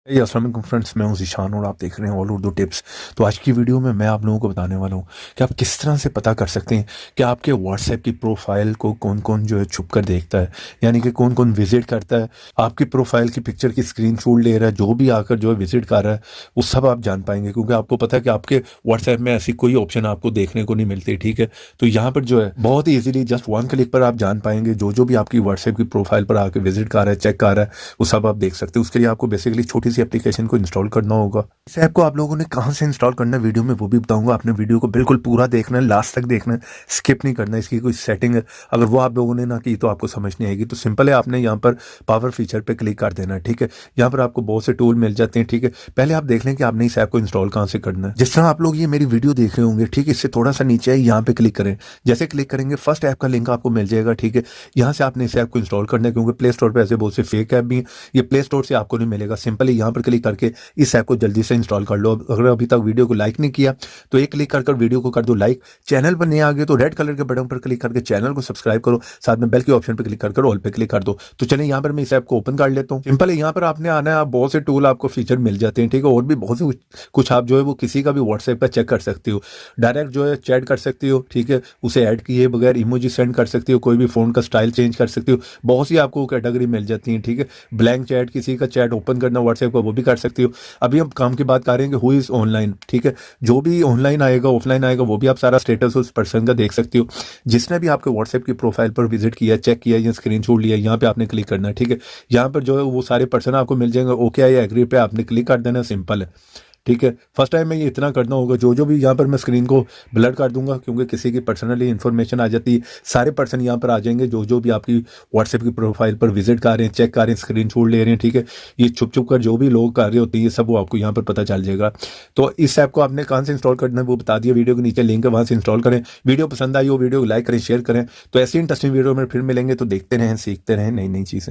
अस्सलाम वालेकुम फ्रेंड्स, मैं हूं ज़ीशान और आप देख रहे हैं ऑल उर्दू टिप्स। तो आज की वीडियो में मैं आप लोगों को बताने वाला हूं कि आप किस तरह से पता कर सकते हैं कि आपके व्हाट्सएप की प्रोफाइल को कौन कौन जो है छुप कर देखता है, यानी कि कौन कौन विजिट करता है। आपकी प्रोफाइल की पिक्चर की स्क्रीनशॉट ले रहा है, जो भी आकर जो है विजिट कर रहा है वो सब आप जान पाएंगे, क्योंकि आपको पता है कि आपके व्हाट्सएप में ऐसी कोई ऑप्शन आपको देखने को नहीं मिलती। ठीक है, तो यहाँ पर जो है बहुत ही ईजिली जस्ट वन क्लिक पर आप जान पाएंगे जो भी आपकी व्हाट्सएप की प्रोफाइल पर आकर विजिट कर रहा है, चेक कर रहा है, वो सब आप देख सकते हैं। उसके लिए आपको बेसिकली छोटी सी एप्लीकेशन को इंस्टॉल करना होगा। इस ऐप को आप लोगों ने कहां से इंस्टॉल करना है वीडियो में वो भी बताऊंगा। आपने वीडियो को बिल्कुल पूरा देखना है, लास्ट तक देखना है, स्किप नहीं करना है। इसकी कोई सेटिंग है, अगर वो आप लोगों ने ना की तो आपको समझ नहीं आएगी। तो सिंपल है, आपने यहाँ पर पावर फीचर पे क्लिक कर देना है। ठीक है, यहाँ पर आपको बहुत से टूल मिल जाते हैं। ठीक है, पहले आप देख लें कि आपने इस ऐप को इंस्टॉल कहाँ से करना है। जिस तरह आप लोग ये मेरी वीडियो देख रहे होंगे, ठीक है, इससे थोड़ा सा नीचे है, यहाँ पे क्लिक करें। जैसे क्लिक करेंगे फर्स्ट ऐप का लिंक आपको मिल जाएगा। ठीक है, यहाँ से आपने इस ऐप को इंस्टॉल करना है, क्योंकि प्ले स्टोर पर ऐसे बहुत से फेक ऐप भी हैं, ये प्ले स्टोर से आपको नहीं मिलेगा। सिंपली यहाँ पर क्लिक करके इस ऐप को जल्दी से इंस्टॉल कर लो। अगर अभी तक वीडियो को लाइक नहीं किया तो एक क्लिक कर वीडियो को कर दो लाइक। चैनल पर नहीं आ गए तो रेड कलर के बटन पर क्लिक करके चैनल को सब्सक्राइब करो, साथ में बेल के ऑप्शन पर क्लिक कर ऑल पे क्लिक कर दो। तो चलिए यहाँ पर मैं इस ऐप को ओपन कर लेता हूँ। सिंपल है, यहाँ पर आपने आना है, बहुत से टूल आपको फीचर मिल जाते हैं। ठीक है, और भी बहुत से कुछ आप जो है वो किसी का भी व्हाट्सएप पर चेक कर सकते हो, डायरेक्ट जो है चैट कर सकते हो। ठीक है, उसे ऐड किए बगैर इमोजी सेंड कर सकते हो, कोई भी फोन का स्टाइल चेंज कर सकते हो, बहुत सी आपको कैटेगरी मिल जाती है। ठीक है, ब्लैंक चैट, किसी का चैट ओपन करना व्हाट्सएप का, वो भी कर सकते हो। अभी हम काम की बात करेंगे हु इज ऑनलाइन। ठीक है, जो भी ऑनलाइन आएगा ऑफलाइन आएगा वो भी आप सारा स्टेटस उस पर्सन का देख सकते हो। जिसने भी आपके व्हाट्सएप की प्रोफाइल पर विजिट किया, चेक किया या स्क्रीनशॉट लिया, यहाँ पे आपने क्लिक करना है। ठीक है, यहाँ पर जो है वो सारे पर्सन आपको मिल जाएंगे। ओके या एग्री पे आपने क्लिक कर देना, सिंपल है। ठीक है, फर्स्ट टाइम में ये इतना करना होगा। जो भी यहाँ पर मैं स्क्रीन को ब्लर कर दूंगा, क्योंकि किसी की पर्सनली इन्फॉर्मेशन आ जाती है। सारे पर्सन यहाँ पर आ जाएंगे जो भी आपकी व्हाट्सएप की प्रोफाइल पर विजिट कर रहे हैं, चेक कर रहे हैं, स्क्रीनशॉट ले रहे हैं। ठीक है, ये छुप छुप कर जो भी लोग कर रहे होते हैं, ये सब वो आपको यहाँ पर पता चल जाएगा। तो इस ऐप को आपने कहाँ से इंस्टॉल करना है वो बता दिया, वीडियो के नीचे लिंक है, वहाँ से इंस्टॉल करें। वीडियो पसंद आई हो वीडियो को लाइक करें, शेयर करें। तो ऐसी इंटरेस्टिंग वीडियो में फिर मिलेंगे। तो देखते रहें, सीखते रहें नई नई चीज़ें।